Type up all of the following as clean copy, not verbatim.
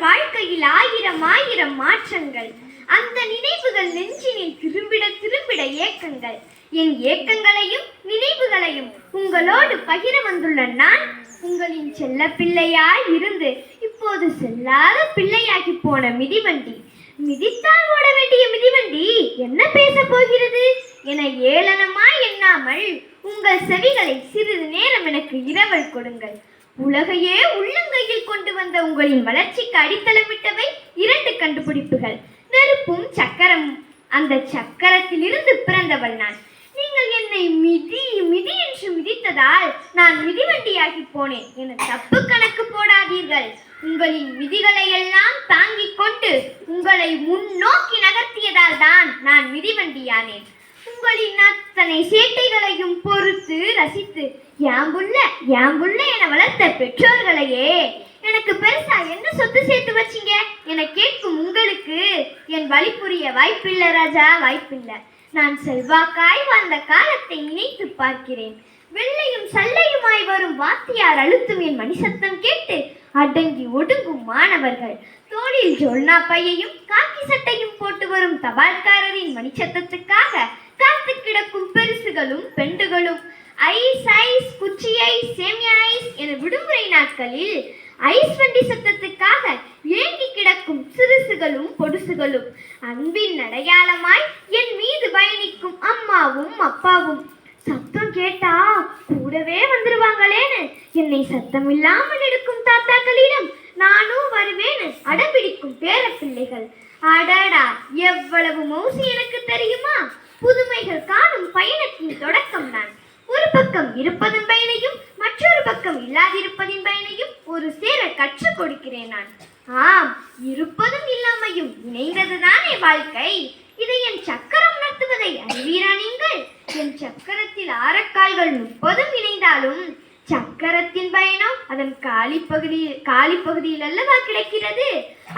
வாழ்க்கையில் ஆயிரம் ஆயிரம் மாற்றங்கள். அந்த நினைவுகள் நெஞ்சினில் திரும்பிட திரும்பிட ஏக்கங்கள். என் ஏக்கங்களையும் நினைவுகளையும் உங்களோடு பகிர வந்துள்ள நான் உங்களின் செல்ல பிள்ளையாய் இருந்து இப்போது செல்லாத பிள்ளையாகி போன மிதிவண்டி. மிதித்தால் ஓட வேண்டிய மிதிவண்டி என்ன பேச போகிறது என ஏளனமாய் எண்ணாமல் உங்கள் செவிகளை சிறிது நேரம் எனக்கு இரவல் கொடுங்கள். உலகையே உள்ளங்கையில் கொண்டு வந்த உங்களின் வளர்ச்சிக்கு அடித்தளமிட்டவை 2 கண்டுபிடிப்புகள், நெருப்பும் சக்கரமும். அந்த சக்கரத்தில் இருந்து பிறந்தவள் நான். நீங்கள் என்னை மிதி மிதி என்று மிதித்ததால் நான் மிதிவண்டியாகி போனேன் என தப்பு கணக்கு போடாதீர்கள். உங்களின் மிதிகளை எல்லாம் தாங்கிக் கொண்டு உங்களை முன்னோக்கி நகர்த்தியதால் தான் நான் மிதிவண்டியானேன். உங்களின் அத்தனை சேட்டைகளையும் பொறுத்து ரசித்து யாம்புள்ள என வளர்த்த பெற்றோர்களையே எனக்கு பெருசா என்ன சொத்து சேர்த்து வச்சிங்க என கேட்கும் உங்களுக்கு என் வழி புரிய வாய்ப்பில்லை ராஜா, வாய்ப்பில்லை. நான் செல்வாக்காய் வாழ்ந்த காலத்தை நினைத்து பார்க்கிறேன். வெள்ளையும் சல்லையுமாய் வரும் வாத்தியார் அழுத்தும் என் மணிசத்தம் கேட்டு அடங்கி ஒடுங்கும் மாணவர்கள், தோளில் ஜொல்னா பையையும் காக்கி சட்டையும் போட்டு வரும் தபால்காரரின் மணிச்சத்தத்துக்காக காத்து கிடக்கும் பெருசுகளும் பெண்டுகளும், ஐஸ் ஐஸ் குச்சி ஐஸ் சேமியா ஐஸ் என விடுமுறை நாட்களில் ஐஸ் வண்டி சத்தத்துக்காக ஏங்கி கிடக்கும் சிறுசுகளும் பொடுசுகளும், அன்பின் அடையாளமாய் என் மீது பயணிக்கும் அம்மாவும் அப்பாவும், சத்தம் கேட்டா கூடவே வந்துருவாங்களேன்னு என்னை சத்தம் இல்லாமல் எடுக்கும் தாத்தாக்களிடம் நானும் வருவேன்னு அடம்பிடிக்கும் பேர பிள்ளைகள். அடடா, எவ்வளவு மௌசி எனக்கு தெரியுமா! புதுமைகள் காணும் பயணத்தின் தொடக்கம் நான். ஒரு பக்கம் இருப்பதன் பயனையும் மற்றொரு பக்கம் இல்லாதிருப்பதின் பயனையும் ஒரு சேர கற்றுக் கொடுக்கிறேன் நான். ஆம், இருப்பதும் இல்லாமையும் இணைந்ததுதானே வாழ்க்கை. இதை என் சக்கரம் நடத்துவதை அறிவீரா நீங்கள்? என் சக்கரத்தில் ஆரக்கால்கள் 30 இணைந்தாலும் சக்கரத்தின் பயனோ அதன் காலி பகுதியில் அல்லவா கிடைக்கிறது.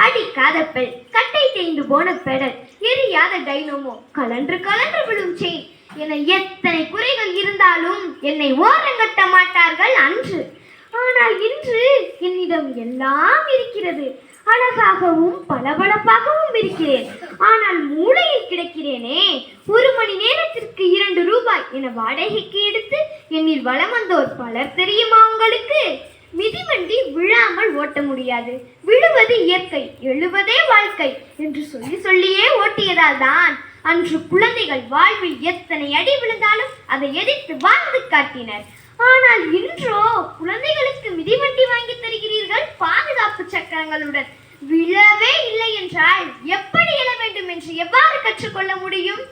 அடிக்காத பெல், கட்டை தேய்ந்து போன பெடல், எரியாத டைனமோ, கலன்று கலன்று விழும் செயின் என எத்தனை குறைகள் இருந்தாலும் என்னை ஓரங்கட்ட மாட்டார்கள் அன்று. ஆனால் இன்று என்னிடம் எல்லாம் இருக்கிறது. அழகாகவும் பளபளப்பாகவும் இருக்கிறேன். ஆனால் மூளையில் கிடக்கிறேனே. 1 மணி நேரத்திற்கு 2 ரூபாய் என வாடகைக்கு எடுத்து என்னில் வலம் வந்தோர் பலர் தெரியுமா உங்களுக்கு? மிதிவண்டி விழாமல் ஓட்ட முடியாது, விழுவது இயற்கை, எழுவதே வாழ்க்கை என்று சொல்லியே ஓட்டியதால் தான் அன்று குழந்தைகள் வாழ்வில் எத்தனை அடி விழுந்தாலும் அதை எதிர்த்து வாழ்ந்து காட்டினர். ஆனால் இன்றோ குழந்தைகளுக்கு மிதிவண்டி வாங்கி தருகிறீர்கள் பாதுகாப்பு சக்கரங்களுடன். விழவே இல்லை என்றால் எப்படி எழ வேண்டும் என்று எவ்வாறு கற்றுக்கொள்ள முடியும்?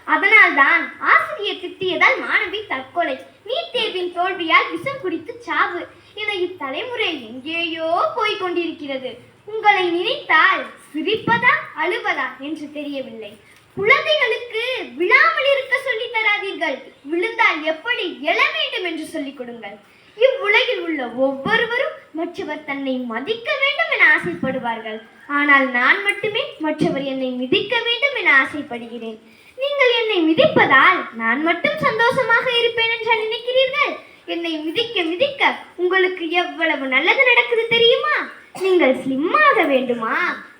அதனால்தான் ஆசிரியர் திட்டியதால் மாணவி தற்கொலை, நீட் தேர்வின் தோல்வியால் விஷம் குடித்து சாவு என இத்தலைமுறை எங்கேயோ போய்கொண்டிருக்கிறது. உங்களை நினைத்தால் சிரிப்பதா அழுவதா என்று தெரியவில்லை. குழந்தைகளுக்கு விழாமல் இருக்க சொல்லி தராதீர்கள், விழுந்தால் எப்படி எழ வேண்டும் என்று சொல்லிக் கொடுங்கள். இவ்வுலகில் உள்ள ஒவ்வொருவரும் மற்றவர் தன்னை மதிக்க வேண்டும் என ஆசைப்படுவார்கள். ஆனால் நான் மட்டுமே மற்றவர் என்னை மிதிக்க வேண்டும் என ஆசைப்படுகிறேன். நீங்கள் என்னை மிதிப்பதால் நான் மட்டும் சந்தோஷமாக இருப்பேன் என்று நினைக்கிறீர்கள்? என்னை மிதிக்க மிதிக்க உங்களுக்கு எவ்வளவு நல்லது நடக்குது தெரியுமா? நீங்கள் ஸ்லிம்மாக வேண்டுமா?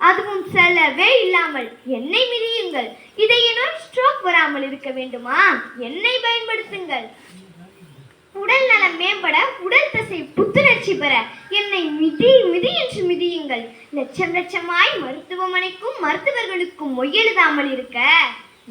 அதுவும் செலவே இல்லாமல் என்னை மிதியுங்கள். இதய நோய் ஸ்ட்ரோக் வராமல் இருக்க வேண்டுமா? என்னை பயன்படுத்துங்கள். உடல் நலம் மேம்பட, உடல் தசை புத்துணர்ச்சி பெற என்னை மிதி மிதி என்று மிதியுங்கள். லட்சம் லட்சமாய் மருத்துவமனைக்கும் மருத்துவர்களுக்கும் மொய்யெழுதாமல் இருக்க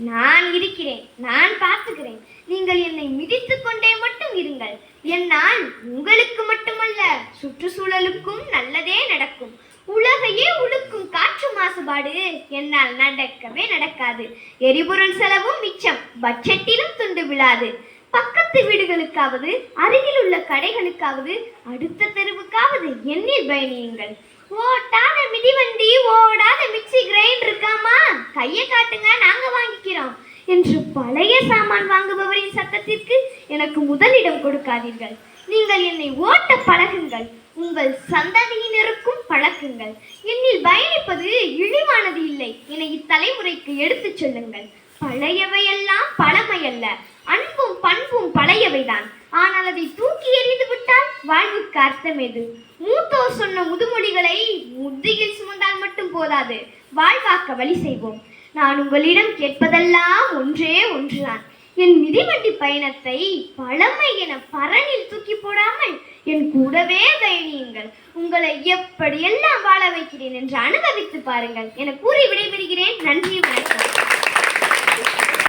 நான் இருக்கிறேன், நான் பார்த்துக்கிறேன். நீங்கள் என்னை மிதித்து கொண்டே மட்டும் இருங்கள். என்னால் உங்களுக்கு மட்டுமல்ல, சுற்றுச்சூழலுக்கும் நல்லதே நடக்கும். உலகையே உழுக்கும் காற்று மாசுபாடு என்னால் நடக்கவே நடக்காது. எரிபொருள் செலவும் மிச்சம், பட்ஜெட்டிலும் துண்டு விழாது. பக்கத்து வீடுகளுக்காவது, அருகில் உள்ள கடைகளுக்காவது, அடுத்த தெருவுக்காவது என்னில் பயணியுங்கள். ஓட்டாத மிதிவண்டி, ஓடாத மிக்சி கிரைண்டர் இருக்காமா, கையை காட்டுங்க, நாங்க வாங்கிக்கிறோம் என்று பழைய சாமான் வாங்குபவரின் சத்தத்திற்கு எனக்கு முதலிடம் கொடுக்காதீர்கள். நீங்கள் என்னை ஓட்ட பழகுங்கள், உங்கள் சந்ததியினருக்கும் பழக்குங்கள். என்னில் பயணிப்பது இழிவானது இல்லை என இத்தலைமுறைக்கு எடுத்துச் சொல்லுங்கள். பழையவையெல்லாம் பழமையல்ல, அன்பும் பண்பும் பழையவைதான். ஆனால் அதை தூக்கி எறிந்து விட்டால் வாழ்வுக்கு அர்த்தம் எது? மூத்தோர் சொன்ன முதுமொழிகளை முதுகில் சுமந்தால் மட்டும் போதாது, வாழ்வாக்க வழி செய்வோம். நான் உங்களிடம் கேட்பதெல்லாம் ஒன்றே ஒன்றுதான். என் மிதிவண்டி பயணத்தை பழமை என பரணில் தூக்கி போடாமல் என் கூடவே பயணியுங்கள். உங்களை எப்படியெல்லாம் வாழ வைக்கிறேன் என்று அனுபவித்து பாருங்கள் என கூறி விடைபெறுகிறேன். நன்றி, வணக்கம்.